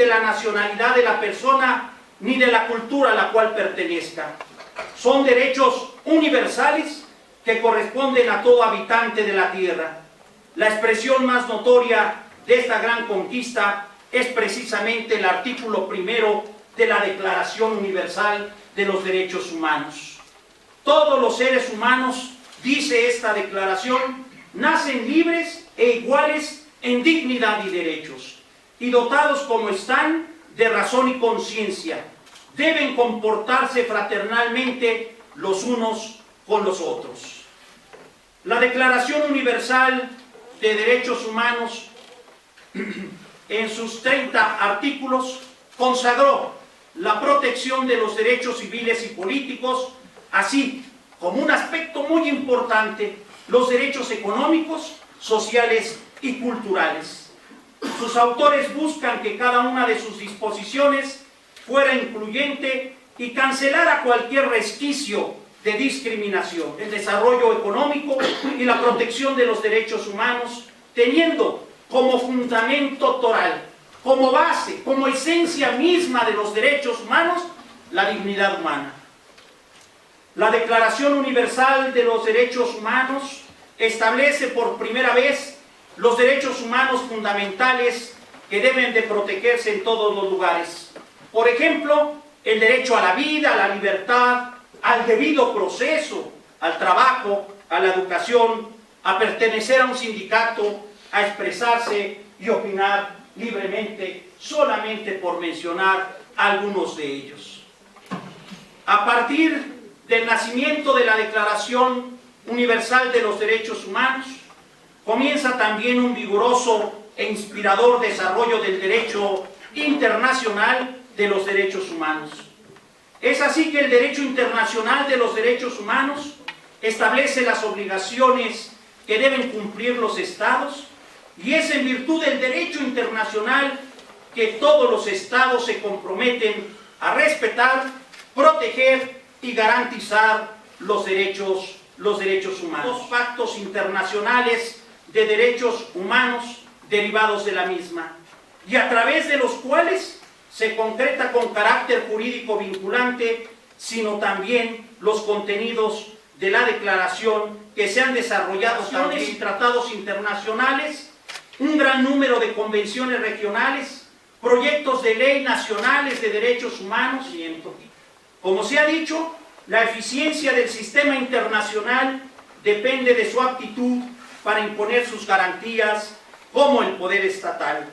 de la nacionalidad de la persona ni de la cultura a la cual pertenezca. Son derechos universales que corresponden a todo habitante de la tierra. La expresión más notoria de esta gran conquista es precisamente el artículo 1 de la Declaración Universal de los Derechos Humanos. Todos los seres humanos, dice esta declaración, nacen libres e iguales en dignidad y derechos, y dotados como están de razón y conciencia, deben comportarse fraternalmente los unos con los otros. La Declaración Universal de Derechos Humanos, en sus 30 artículos, consagró la protección de los derechos civiles y políticos, así como un aspecto muy importante, los derechos económicos, sociales y culturales. Sus autores buscan que cada una de sus disposiciones fuera incluyente y cancelara cualquier resquicio de discriminación, el desarrollo económico y la protección de los derechos humanos, teniendo como fundamento toral, como base, como esencia misma de los derechos humanos, la dignidad humana. La Declaración Universal de los Derechos Humanos establece por primera vez los derechos humanos fundamentales que deben de protegerse en todos los lugares. Por ejemplo, el derecho a la vida, a la libertad, al debido proceso, al trabajo, a la educación, a pertenecer a un sindicato, a expresarse y opinar libremente, solamente por mencionar algunos de ellos. A partir del nacimiento de la Declaración Universal de los Derechos Humanos, comienza también un vigoroso e inspirador desarrollo del derecho internacional de los derechos humanos. Es así que el derecho internacional de los derechos humanos establece las obligaciones que deben cumplir los estados, y es en virtud del derecho internacional que todos los estados se comprometen a respetar, proteger y garantizar los derechos humanos. Los pactos internacionales de derechos humanos derivados de la misma, y a través de los cuales se concreta con carácter jurídico vinculante, sino también los contenidos de la declaración que se han desarrollado también y tratados internacionales, un gran número de convenciones regionales, proyectos de ley nacionales de derechos humanos. Como se ha dicho, la eficiencia del sistema internacional depende de su aptitud para imponer sus garantías como el poder estatal.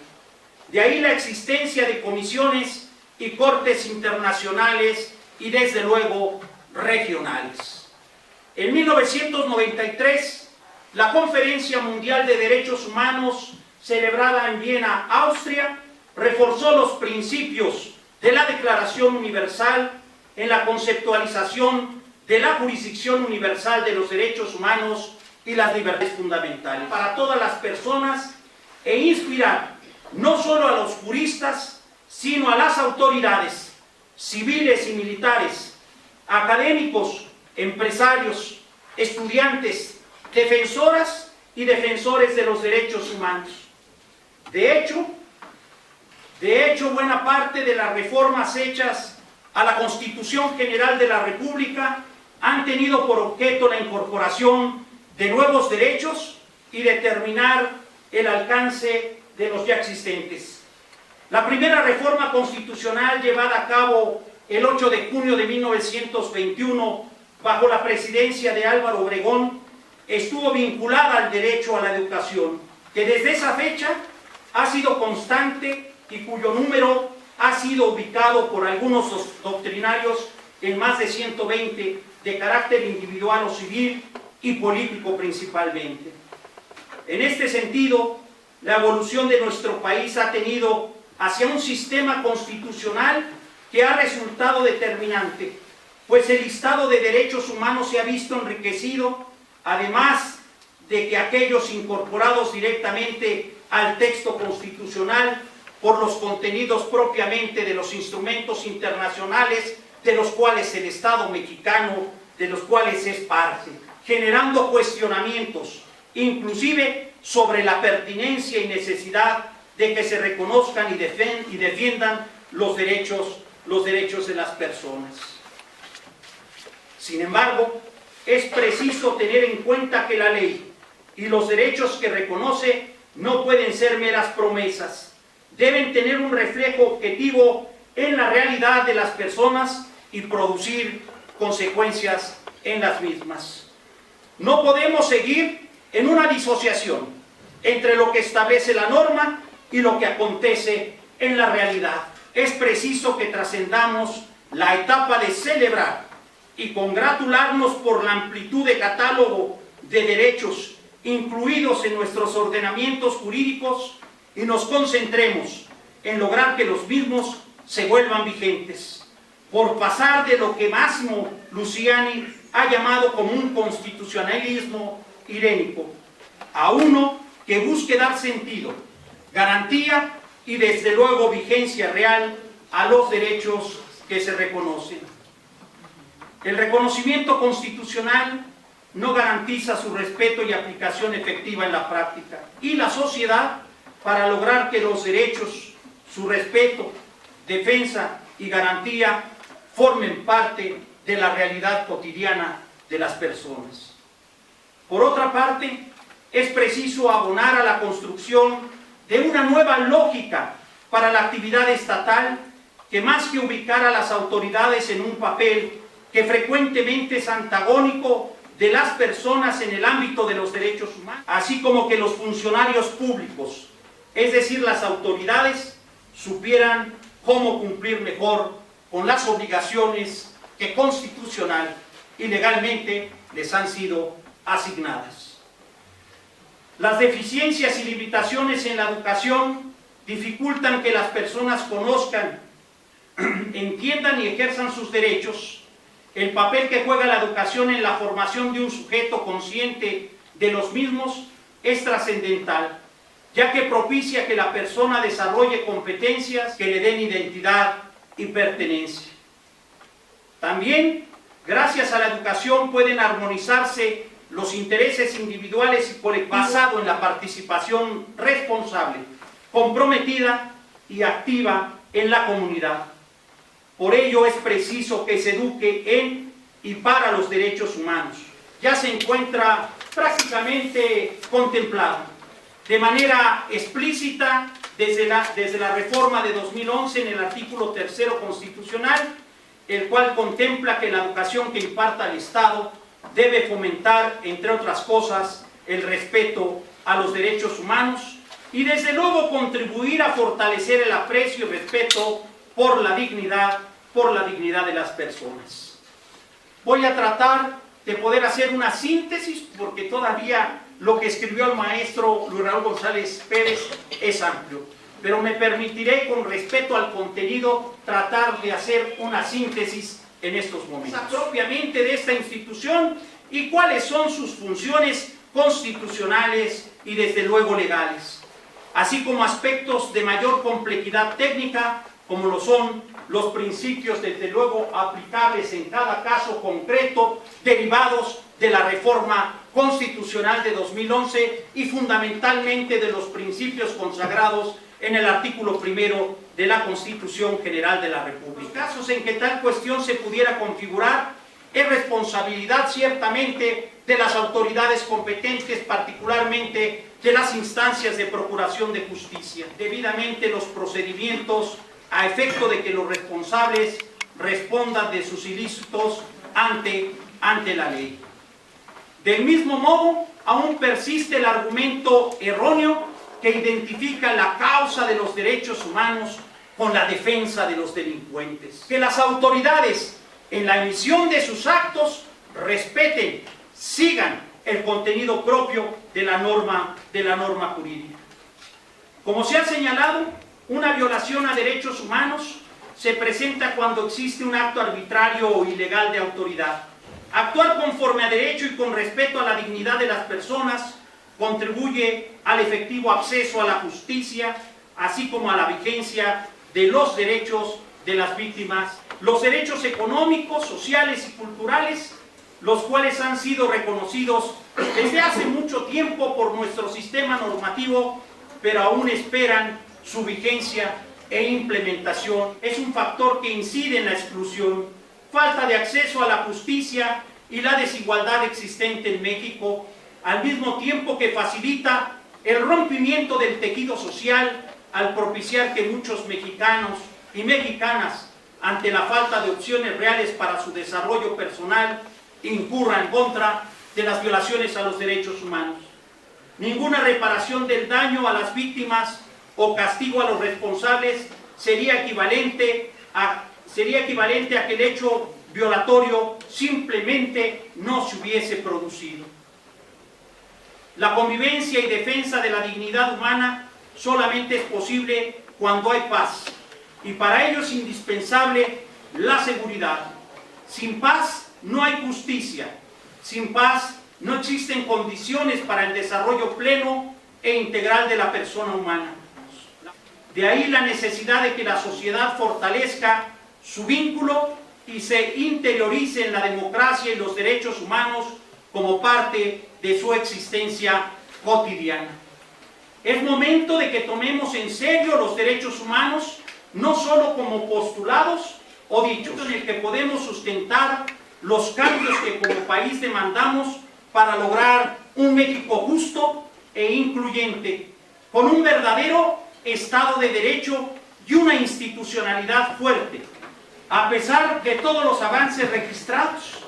De ahí la existencia de comisiones y cortes internacionales y desde luego regionales. En 1993, la Conferencia Mundial de Derechos Humanos, celebrada en Viena, Austria, reforzó los principios de la Declaración Universal en la conceptualización de la jurisdicción universal de los derechos humanos y las libertades fundamentales para todas las personas, e inspirar no solo a los juristas, sino a las autoridades civiles y militares, académicos, empresarios, estudiantes, defensoras y defensores de los derechos humanos. De hecho, buena parte de las reformas hechas a la Constitución General de la República han tenido por objeto la incorporación de nuevos derechos y determinar el alcance de los ya existentes. La primera reforma constitucional, llevada a cabo el 8 de junio de 1921 bajo la presidencia de Álvaro Obregón, estuvo vinculada al derecho a la educación, que desde esa fecha ha sido constante y cuyo número ha sido ubicado por algunos doctrinarios en más de 120 de carácter individual o civil y político principalmente. En este sentido, la evolución de nuestro país ha tenido hacia un sistema constitucional que ha resultado determinante, pues el listado de derechos humanos se ha visto enriquecido, además de que aquellos incorporados directamente al texto constitucional por los contenidos propiamente de los instrumentos internacionales de los cuales el Estado mexicano, de los cuales es parte, generando cuestionamientos, inclusive sobre la pertinencia y necesidad de que se reconozcan y defiendan los derechos de las personas. Sin embargo, es preciso tener en cuenta que la ley y los derechos que reconoce no pueden ser meras promesas. Deben tener un reflejo objetivo en la realidad de las personas y producir consecuencias en las mismas. No podemos seguir en una disociación entre lo que establece la norma y lo que acontece en la realidad. Es preciso que trascendamos la etapa de celebrar y congratularnos por la amplitud de catálogo de derechos incluidos en nuestros ordenamientos jurídicos y nos concentremos en lograr que los mismos se vuelvan vigentes, por pasar de lo que Massimo Luciani ha llamado como un constitucionalismo irénico, a uno que busque dar sentido, garantía y desde luego vigencia real a los derechos que se reconocen. El reconocimiento constitucional no garantiza su respeto y aplicación efectiva en la práctica, y la sociedad, para lograr que los derechos, su respeto, defensa y garantía formen parte de la realidad cotidiana de las personas. Por otra parte, es preciso abonar a la construcción de una nueva lógica para la actividad estatal que, más que ubicar a las autoridades en un papel que frecuentemente es antagónico de las personas en el ámbito de los derechos humanos, así como que los funcionarios públicos, es decir, las autoridades, supieran cómo cumplir mejor con las obligaciones que constitucional y legalmente les han sido asignadas. Las deficiencias y limitaciones en la educación dificultan que las personas conozcan, entiendan y ejerzan sus derechos. El papel que juega la educación en la formación de un sujeto consciente de los mismos es trascendental, ya que propicia que la persona desarrolle competencias que le den identidad y pertenencia. También, gracias a la educación, pueden armonizarse los intereses individuales y colectivos basado en la participación responsable, comprometida y activa en la comunidad. Por ello es preciso que se eduque en y para los derechos humanos. Ya se encuentra prácticamente contemplado de manera explícita desde la reforma de 2011 en el artículo 3 constitucional, el cual contempla que la educación que imparta el Estado debe fomentar, entre otras cosas, el respeto a los derechos humanos y desde luego contribuir a fortalecer el aprecio y respeto por la dignidad de las personas. Voy a tratar de poder hacer una síntesis porque todavía lo que escribió el maestro Luis Raúl González Pérez es amplio, pero me permitiré, con respeto al contenido, tratar de hacer una síntesis en estos momentos. Propiamente de esta institución y cuáles son sus funciones constitucionales y desde luego legales, así como aspectos de mayor complejidad técnica, como lo son los principios desde luego aplicables en cada caso concreto, derivados de la reforma constitucional de 2011 y fundamentalmente de los principios consagrados en el artículo 1 de la Constitución General de la República. Los casos en que tal cuestión se pudiera configurar es responsabilidad ciertamente de las autoridades competentes, particularmente de las instancias de procuración de justicia, debidamente los procedimientos a efecto de que los responsables respondan de sus ilícitos ante la ley. Del mismo modo, aún persiste el argumento erróneo que identifica la causa de los derechos humanos con la defensa de los delincuentes. Que las autoridades, en la emisión de sus actos, respeten, sigan el contenido propio de la norma jurídica. Como se ha señalado, una violación a derechos humanos se presenta cuando existe un acto arbitrario o ilegal de autoridad. Actuar conforme a derecho y con respeto a la dignidad de las personas contribuye al efectivo acceso a la justicia, así como a la vigencia de los derechos de las víctimas, los derechos económicos, sociales y culturales, los cuales han sido reconocidos desde hace mucho tiempo por nuestro sistema normativo, pero aún esperan su vigencia e implementación es un factor que incide en la exclusión, falta de acceso a la justicia y la desigualdad existente en México, al mismo tiempo que facilita el rompimiento del tejido social al propiciar que muchos mexicanos y mexicanas, ante la falta de opciones reales para su desarrollo personal, incurran en contra de las violaciones a los derechos humanos. Ninguna reparación del daño a las víctimas o castigo a los responsables sería equivalente a que el hecho violatorio simplemente no se hubiese producido. La convivencia y defensa de la dignidad humana solamente es posible cuando hay paz, y para ello es indispensable la seguridad. Sin paz no hay justicia, sin paz no existen condiciones para el desarrollo pleno e integral de la persona humana. De ahí la necesidad de que la sociedad fortalezca su vínculo y se interiorice en la democracia y los derechos humanos como parte de su existencia cotidiana. Es momento de que tomemos en serio los derechos humanos, no solo como postulados o dichos, en el que podemos sustentar los cambios que como país demandamos para lograr un México justo e incluyente, con un verdadero Estado de Derecho y una institucionalidad fuerte. A pesar de todos los avances registrados,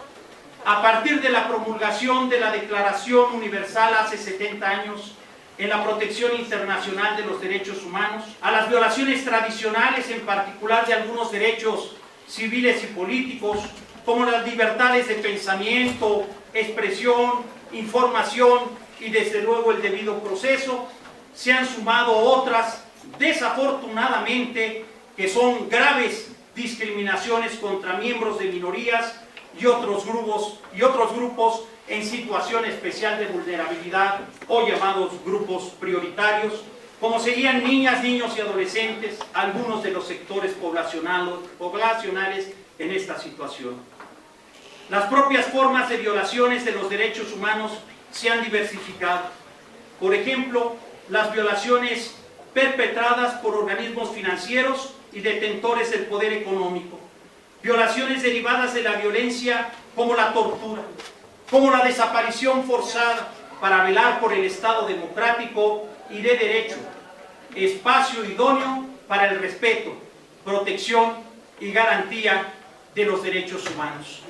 a partir de la promulgación de la Declaración Universal hace 70 años, en la protección internacional de los derechos humanos, a las violaciones tradicionales, en particular de algunos derechos civiles y políticos, como las libertades de pensamiento, expresión, información y desde luego el debido proceso, se han sumado otras, desafortunadamente, que son graves discriminaciones contra miembros de minorías y otros grupos en situación especial de vulnerabilidad o llamados grupos prioritarios, como serían niñas, niños y adolescentes, algunos de los sectores poblacionales en esta situación. Las propias formas de violaciones de los derechos humanos se han diversificado. Por ejemplo, las violaciones perpetradas por organismos financieros y detentores del poder económico, violaciones derivadas de la violencia como la tortura, como la desaparición forzada para velar por el Estado democrático y de derecho, espacio idóneo para el respeto, protección y garantía de los derechos humanos.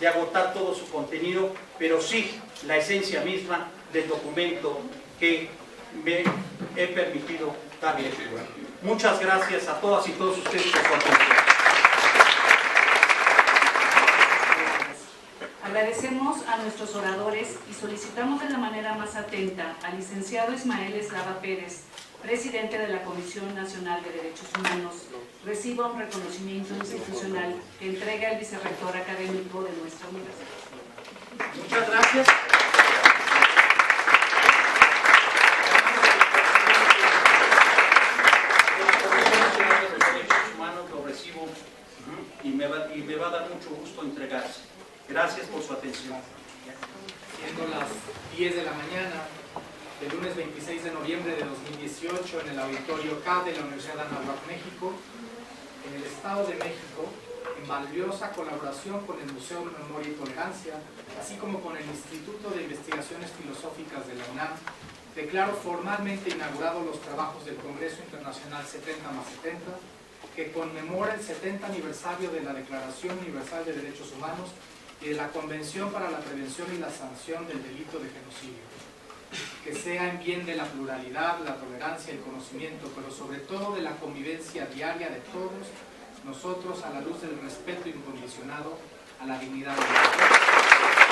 De agotar todo su contenido, pero sí la esencia misma del documento que me he permitido dar lectura. Muchas gracias a todas y todos ustedes por su atención. Agradecemos a nuestros oradores y solicitamos de la manera más atenta al licenciado Ismael Eslava Pérez, presidente de la Comisión Nacional de Derechos Humanos, reciba un reconocimiento institucional que entrega el vicerrector académico de nuestra universidad. Muchas gracias. Y me va a dar mucho gusto entregarse. Gracias por su atención. Siendo las 10 de la mañana del lunes 26 de noviembre de 2018 en el Auditorio K de la Universidad de Anáhuac, México, en el Estado de México, en valiosa colaboración con el Museo de Memoria y Tolerancia, así como con el Instituto de Investigaciones Filosóficas de la UNAM, declaro formalmente inaugurados los trabajos del Congreso Internacional 70+70, que conmemora el 70 aniversario de la Declaración Universal de Derechos Humanos y de la Convención para la Prevención y la Sanción del Delito de Genocidio. Que sea en bien de la pluralidad, la tolerancia, el conocimiento, pero sobre todo de la convivencia diaria de todos nosotros a la luz del respeto incondicionado a la dignidad de la persona.